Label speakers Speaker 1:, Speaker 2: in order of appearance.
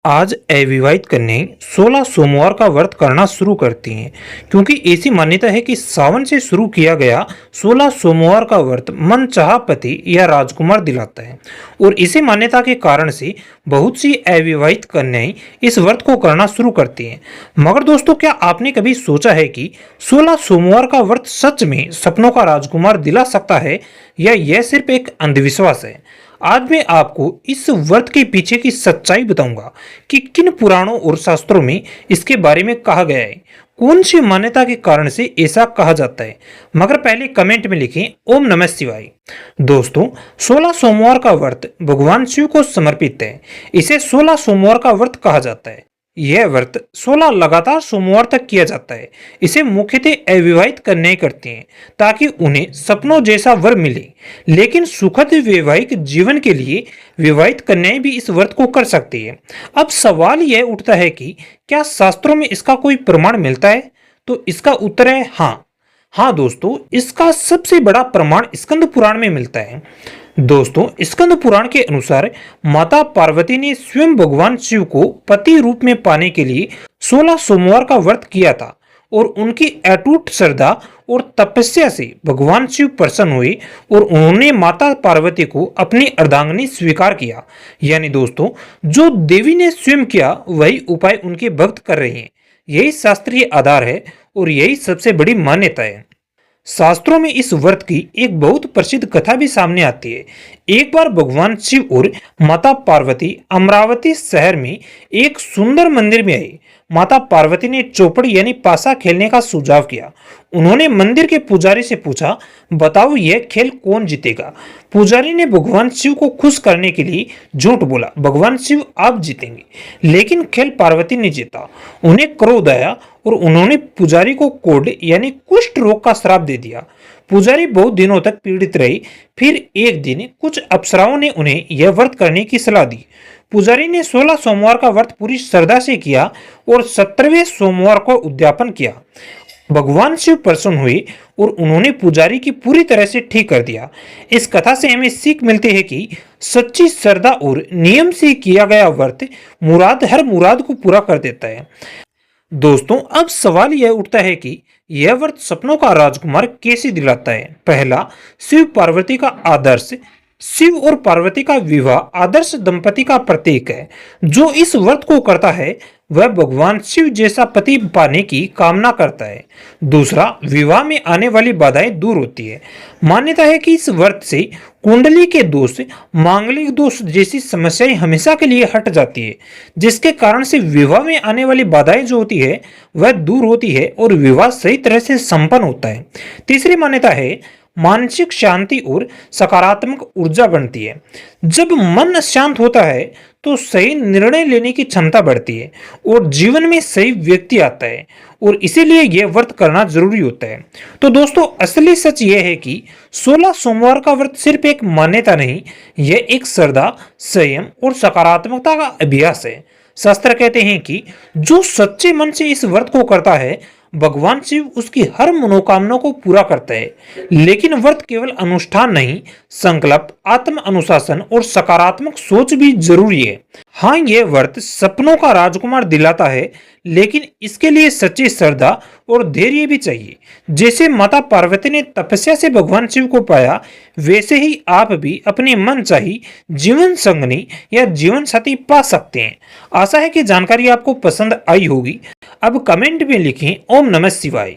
Speaker 1: आज अविवाहित कन्याएं 16 सोमवार का व्रत करना शुरू करती हैं क्योंकि ऐसी मान्यता है कि सावन से शुरू किया गया 16 सोमवार का व्रत मनचाहा पति या राजकुमार दिलाता है। और इसी मान्यता के कारण से बहुत सी अविवाहित कन्याएं इस व्रत को करना शुरू करती हैं। मगर दोस्तों, क्या आपने कभी सोचा है कि 16 सोमवार का व्रत सच में सपनों का राजकुमार दिला सकता है या यह सिर्फ एक अंधविश्वास है? आज मैं आपको इस व्रत के पीछे की सच्चाई बताऊंगा कि किन पुराणों और शास्त्रों में इसके बारे में कहा गया है, कौन सी मान्यता के कारण से ऐसा कहा जाता है। मगर पहले कमेंट में लिखें ओम नमः शिवाय। दोस्तों, 16 सोमवार का व्रत भगवान शिव को समर्पित है। इसे 16 सोमवार का व्रत कहा जाता है। यह व्रत 16 लगातार सोमवार तक किया जाता है। इसे मुख्यतः अविवाहित कन्याएं करती हैं ताकि उन्हें सपनों जैसा वर मिले। लेकिन सुखद वैवाहिक जीवन के लिए विवाहित कन्याएं भी इस व्रत को कर सकती है। अब सवाल यह उठता है कि क्या शास्त्रों में इसका कोई प्रमाण मिलता है? तो इसका उत्तर है हाँ। हाँ दोस्तों, इसका सबसे बड़ा प्रमाण स्कंद पुराण में मिलता है। दोस्तों, स्कंद पुराण के अनुसार माता पार्वती ने स्वयं भगवान शिव को पति रूप में पाने के लिए 16 सोमवार का व्रत किया था और उनकी अटूट श्रद्धा और तपस्या से भगवान शिव प्रसन्न हुए और उन्होंने माता पार्वती को अपनी अर्धांगिनी स्वीकार किया। यानी दोस्तों, जो देवी ने स्वयं किया वही उपाय उनके भक्त कर रहे हैं। यही शास्त्रीय आधार है और यही सबसे बड़ी मान्यता है। शास्त्रों में इस व्रत की एक बहुत प्रसिद्ध कथा भी सामने आती है। एक बार भगवान शिव और माता पार्वती अमरावती शहर में एक सुंदर मंदिर में आए। माता पार्वती ने चौपड़ी यानी पासा खेलने का सुझाव किया। उन्होंने मंदिर के पुजारी से पूछा, बताओ यह खेल कौन जीतेगा? पुजारी ने भगवान शिव को खुश करने के लिए झूठ बोला, भगवान शिव आप जीतेंगे। लेकिन खेल पार्वती ने जीता। उन्हें क्रोध आया और उन्होंने पुजारी को कोढ़ यानी कुष्ठ रोग का श्राप दे दिया। पुजारी बहुत दिनों तक पीड़ित रहे। फिर एक दिन कुछ अप्सराओं ने उन्हें यह व्रत करने की सलाह दी। पुजारी ने 16 सोमवार का व्रत पूरी श्रद्धा से किया और 17वें सोमवार को उद्यापन किया। भगवान शिव प्रसन्न हुए और उन्होंने पुजारी की पूरी तरह से ठीक कर दिया। इस कथा से हमें सीख मिलती है कि सच्ची श्रद्धा और नियम से किया गया व्रत हर मुराद को पूरा कर देता है। दोस्तों, अब सवाल यह उठता है कि यह व्रत सपनों का राजकुमार कैसे दिलाता है? पहला, शिव पार्वती का आदर्श। शिव और पार्वती का विवाह आदर्श दंपति का प्रतीक है। जो इस व्रत को करता है वह भगवान शिव जैसा पति पाने की कामना करता है। दूसरा, विवाह में आने वाली बाधाएं दूर होती है। मान्यता है कि इस व्रत से कुंडली के दोष, मांगलिक दोष जैसी समस्याएं हमेशा के लिए हट जाती है, जिसके कारण से विवाह में आने वाली बाधाएं जो होती है वह दूर होती है और विवाह सही तरह से संपन्न होता है। तीसरी मान्यता है मानसिक शांति और सकारात्मक ऊर्जा बनती है। जब मन शांत होता है तो सही निर्णय लेने की क्षमता बढ़ती है और जीवन में सही व्यक्ति आता है और इसीलिए यह व्रत करना जरूरी होता है। तो दोस्तों, असली सच यह है कि 16 सोमवार का व्रत सिर्फ एक मान्यता नहीं, यह एक श्रद्धा, संयम और सकारात्मकता का अभ्यास है। शास्त्र कहते हैं कि जो सच्चे मन से इस व्रत को करता है भगवान शिव उसकी हर मनोकामना को पूरा करता है। लेकिन व्रत केवल अनुष्ठान नहीं, संकल्प, आत्म अनुशासन और सकारात्मक सोच भी जरूरी है। हाँ, यह व्रत सपनों का राजकुमार दिलाता है, लेकिन इसके लिए सच्ची श्रद्धा और धैर्य भी चाहिए। जैसे माता पार्वती ने तपस्या से भगवान शिव को पाया, वैसे ही आप भी अपनी मनचाही जीवन संगनी या जीवन साथी पा सकते हैं। आशा है कि जानकारी आपको पसंद आई होगी। अब कमेंट में लिखें ओम नमः शिवाय।